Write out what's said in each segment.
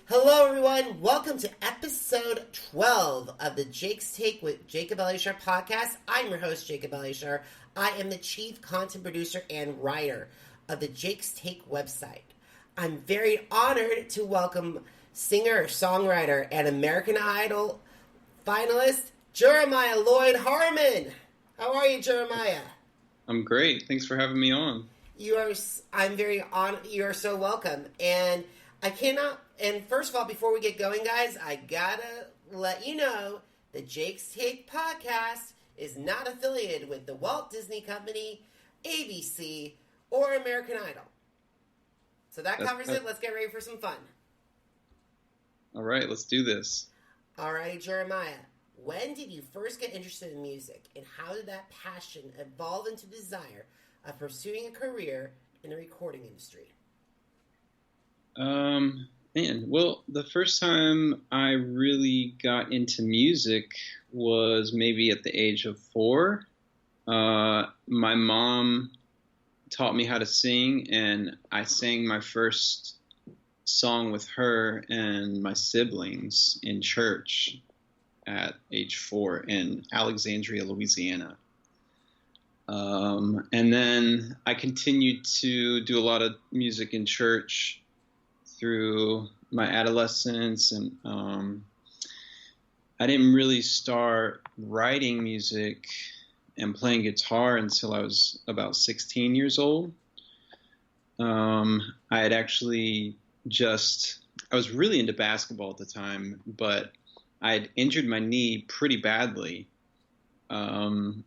Hello, everyone. Welcome to episode 12 of the Jake's Take with Jacob Elyachar Podcast. I'm your host, Jacob Elyachar. I am the chief content producer and writer of the Jake's Take website. I'm very honored to welcome singer-songwriter and American Idol finalist Jeremiah Lloyd Harmon. How are you, Jeremiah? I'm great. Thanks for having me on. I'm very honored. You are so welcome. And first of all, before we get going, guys, I gotta let you know the Jake's Take podcast is not affiliated with the Walt Disney Company, ABC, or American Idol. So that covers it. Let's get ready for some fun. All right, let's do this. All right, Jeremiah, when did you first get interested in music, and how did that passion evolve into desire of pursuing a career in the recording industry? Well, the first time I really got into music was maybe at the age of 4. My mom taught me how to sing, and I sang my first song with her and my siblings in church at age 4 in Alexandria, Louisiana. And then I continued to do a lot of music in church through my adolescence, and I didn't really start writing music and playing guitar until I was about 16 years old. I had actually I was really into basketball at the time, but I had injured my knee pretty badly,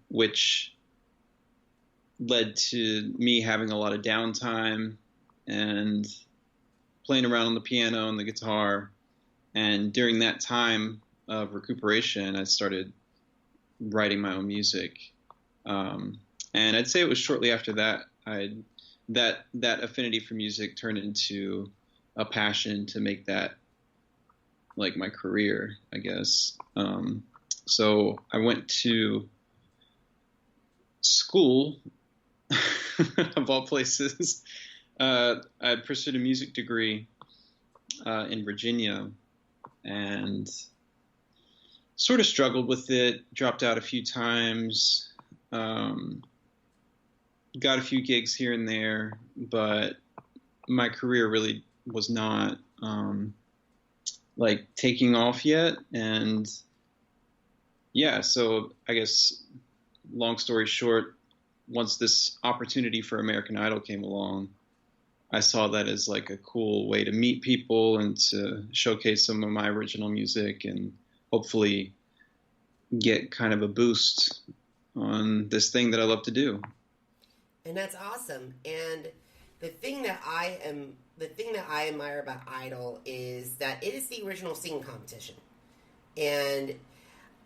which led to me having a lot of downtime and playing around on the piano and the guitar. And during that time of recuperation, I started writing my own music. And I'd say it was shortly after that that affinity for music turned into a passion to make that like my career, I guess. So I went to school, of all places. I pursued a music degree in Virginia and sort of struggled with it, dropped out a few times, got a few gigs here and there, but my career really was not taking off yet. And yeah, so I guess long story short, once this opportunity for American Idol came along, I saw that as like a cool way to meet people and to showcase some of my original music and hopefully get kind of a boost on this thing that I love to do. And that's awesome. And the thing that I admire about Idol is that it is the original singing competition. And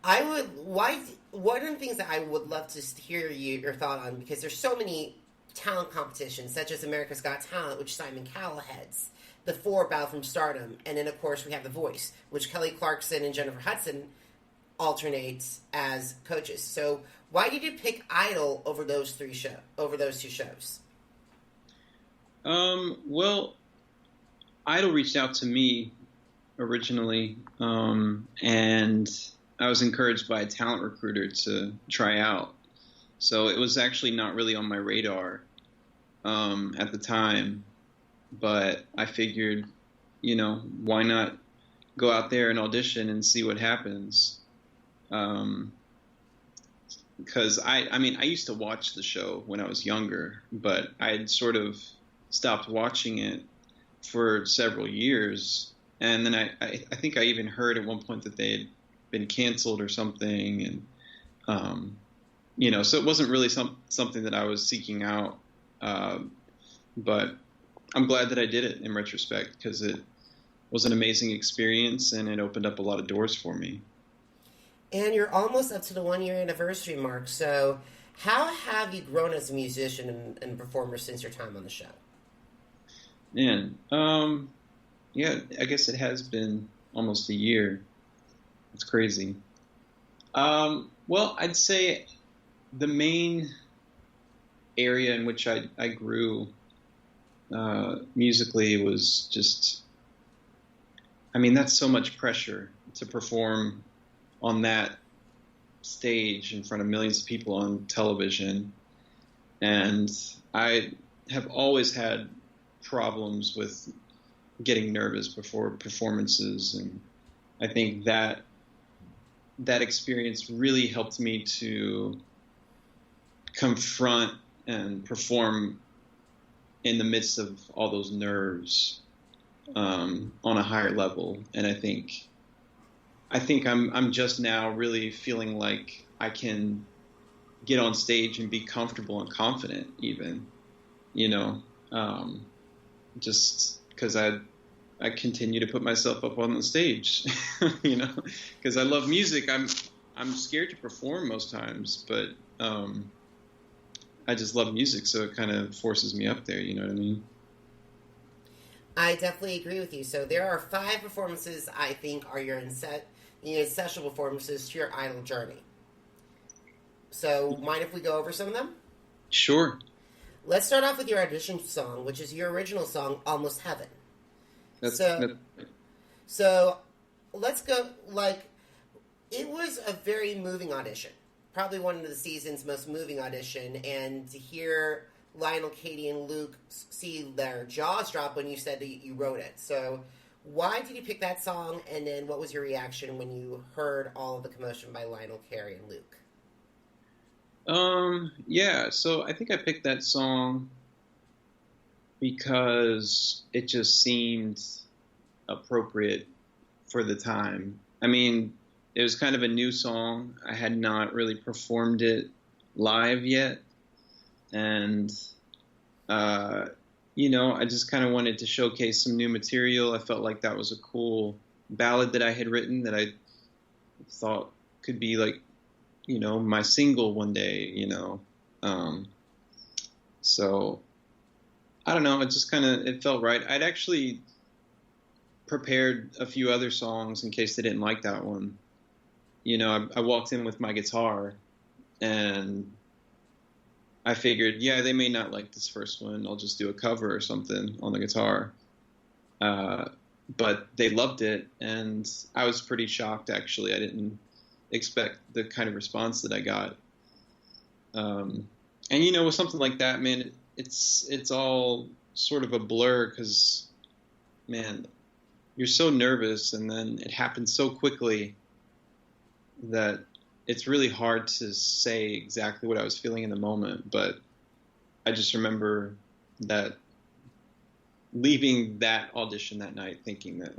one of the things that I would love to hear your thought on, because there's so many talent competitions, such as America's Got Talent, which Simon Cowell heads, the 4 Battle from Stardom, and then of course we have The Voice, which Kelly Clarkson and Jennifer Hudson alternates as coaches. So why did you pick Idol over those 2 shows? Well, Idol reached out to me originally, and I was encouraged by a talent recruiter to try out. So it was actually not really on my radar at the time, but I figured, why not go out there and audition and see what happens? Because I used to watch the show when I was younger, but I had sort of stopped watching it for several years. And then I think I even heard at one point that they had been canceled or something. And, so it wasn't really something that I was seeking out. But I'm glad that I did it in retrospect, because it was an amazing experience and it opened up a lot of doors for me. And you're almost up to the 1-year anniversary mark. So how have you grown as a musician and performer since your time on the show? Man, yeah, I guess it has been almost a year. It's crazy. Well, I'd say the main area in which I grew musically was just I mean, that's so much pressure to perform on that stage in front of millions of people on television. And I have always had problems with getting nervous before performances. And I think that experience really helped me to confront and perform in the midst of all those nerves on a higher level. And I think I'm just now really feeling like I can get on stage and be comfortable and confident even, just because I continue to put myself up on the stage, because I love music. I'm scared to perform most times, but I just love music, so it kind of forces me up there, you know what I mean? I definitely agree with you. So there are 5 performances I think are your essential performances to your idol journey. So mind if we go over some of them? Sure. Let's start off with your audition song, which is your original song, Almost Heaven. So let's go, it was a very moving audition. Probably one of the season's most moving audition, and to hear Lionel, Katie, and Luke see their jaws drop when you said that you wrote it. So why did you pick that song, and then what was your reaction when you heard all of the commotion by Lionel, Carrie, and Luke? Yeah, so I think I picked that song because it just seemed appropriate for the time. I mean, it was kind of a new song. I had not really performed it live yet. And, I just kind of wanted to showcase some new material. I felt like that was a cool ballad that I had written that I thought could be my single one day, So, I don't know, it felt right. I'd actually prepared a few other songs in case they didn't like that one. I walked in with my guitar, and I figured, they may not like this first one. I'll just do a cover or something on the guitar. But they loved it, and I was pretty shocked, actually. I didn't expect the kind of response that I got. And with something like that, man, it's all sort of a blur because, man, you're so nervous, and then it happens so quickly that it's really hard to say exactly what I was feeling in the moment. But I just remember that leaving that audition that night thinking that,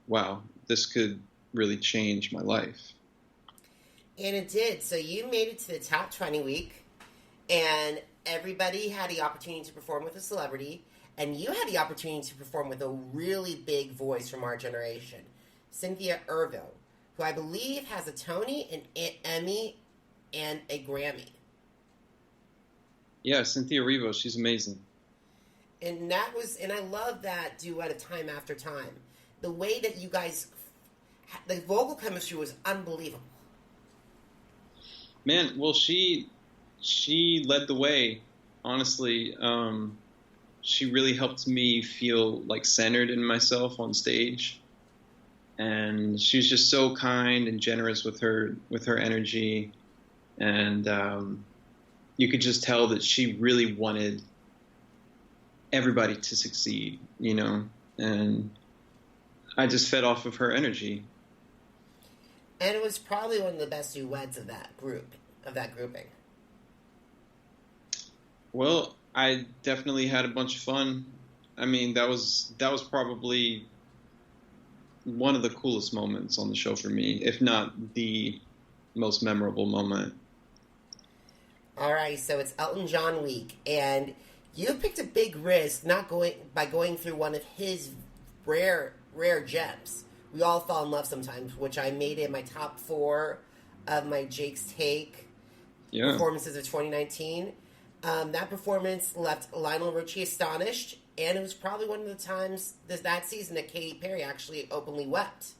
wow, this could really change my life. And it did. So you made it to the top 20 week, and everybody had the opportunity to perform with a celebrity, and you had the opportunity to perform with a really big voice from our generation, Cynthia Erivo, who I believe has a Tony, an Emmy, and a Grammy. Yeah, Cynthia Erivo, she's amazing. And I love that duet of Time After Time. The way that you guys, the vocal chemistry was unbelievable. Man, well, she led the way, honestly. She really helped me feel centered in myself on stage. And she was just so kind and generous with her energy. And you could just tell that she really wanted everybody to succeed, and I just fed off of her energy. And it was probably one of the best duets of that grouping. Well, I definitely had a bunch of fun. I mean, that was probably one of the coolest moments on the show for me, if not the most memorable moment. All right, so it's Elton John week, and you picked a big risk by going through one of his rare gems. We all fall in love sometimes, which I made in my top 4 of my Jake's Take performances of 2019. That performance left Lionel Richie astonished, and it was probably one of the times that season that Katy Perry actually openly wept.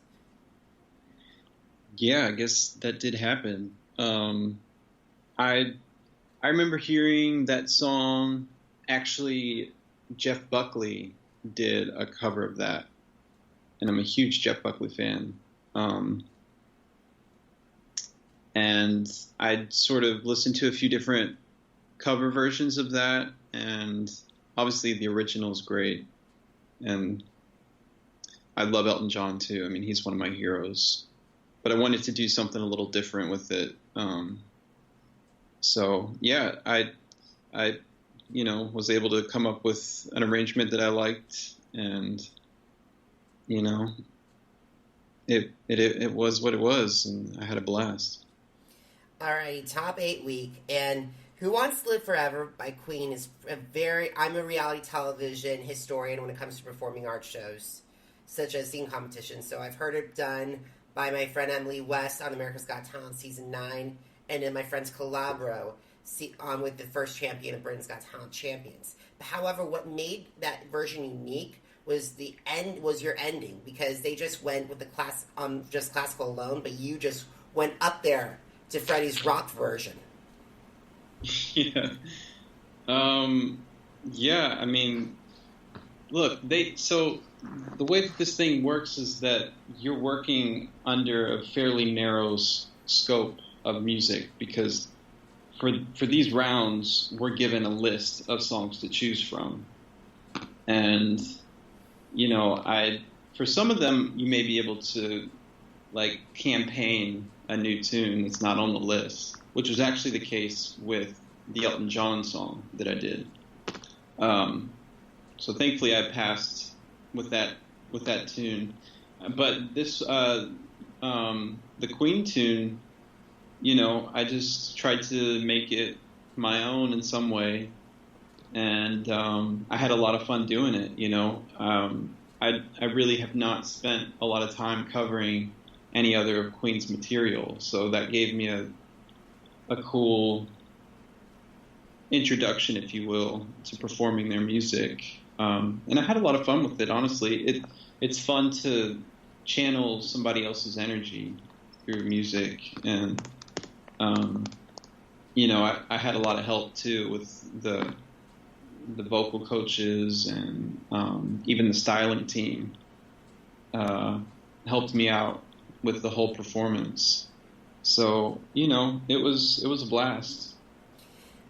Yeah, I guess that did happen. I remember hearing that song. Actually, Jeff Buckley did a cover of that. and I'm a huge Jeff Buckley fan. And I'd sort of listened to a few different cover versions of that, and obviously the original is great. And I love Elton John too. I mean, he's one of my heroes. But I wanted to do something a little different with it. So yeah, I was able to come up with an arrangement that I liked, and it was what it was, and I had a blast. Alrighty, top 8 week, and Who Wants to Live Forever by Queen is I'm a reality television historian when it comes to performing arts shows, such as singing competitions. So I've heard it done by my friend Emily West on America's Got Talent Season 9, and then my friends Calabro on with the first champion of Britain's Got Talent Champions. But however, what made that version unique was your ending, because they just went with the just classical alone, but you just went up there to Freddie's rock version. Yeah. Yeah, I mean, look, so the way that this thing works is that you're working under a fairly narrow scope of music, because for these rounds, we're given a list of songs to choose from. And, for some of them, you may be able to, campaign a new tune that's not on the list, which was actually the case with the Elton John song that I did. So thankfully I passed with that tune. But this, the Queen tune, I just tried to make it my own in some way. And I had a lot of fun doing it, I really have not spent a lot of time covering any other of Queen's material, so that gave me a cool introduction, if you will, to performing their music. And I had a lot of fun with it, honestly. It's fun to channel somebody else's energy through music, and I had a lot of help too with the vocal coaches, and even the styling team helped me out with the whole performance. So, it was a blast.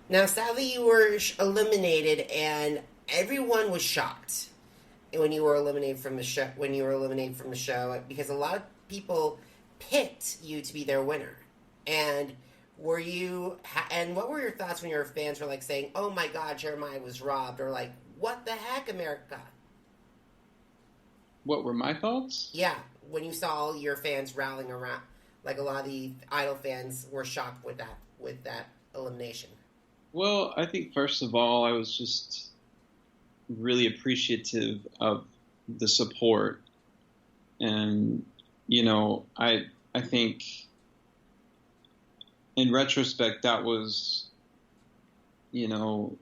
Now, sadly, you were eliminated, and everyone was shocked when you were eliminated from the show, because a lot of people picked you to be their winner. And what were your thoughts when your fans were saying, "Oh my God, Jeremiah was robbed," or "What the heck, America?" What were my thoughts? Yeah, when you saw all your fans rallying around, a lot of the Idol fans were shocked with that elimination. Well, I think first of all, I was just really appreciative of the support, and I think in retrospect that was the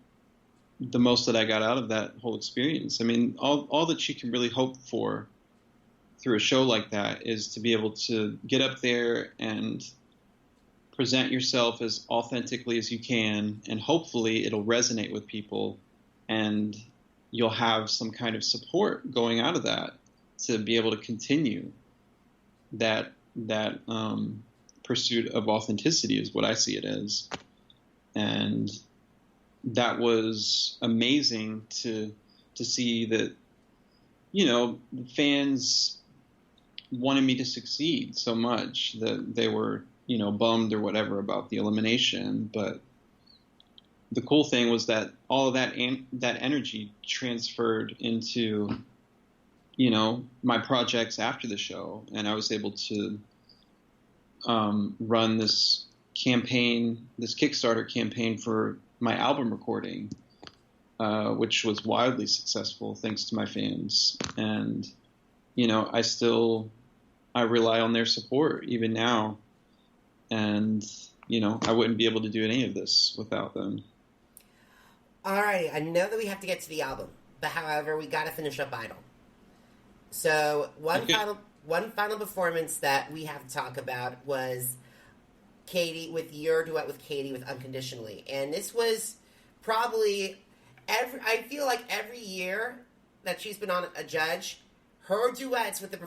most that I got out of that whole experience. I mean, all that you can really hope for through a show like that is to be able to get up there and present yourself as authentically as you can, and hopefully it'll resonate with people, and you'll have some kind of support going out of that to be able to continue that pursuit of authenticity, is what I see it as. And that was amazing to see that, fans wanted me to succeed so much that they were, bummed or whatever about the elimination. But the cool thing was that all of that energy transferred into, my projects after the show. And I was able to run this Kickstarter campaign for my album recording, which was wildly successful thanks to my fans. And, I rely on their support even now. And, I wouldn't be able to do any of this without them. All right, I know that we have to get to the album, but however, we got to finish up Idol. So one final performance that we have to talk about was your duet with Katie with Unconditionally. And this was probably I feel like every year that she's been on a judge, her duets with the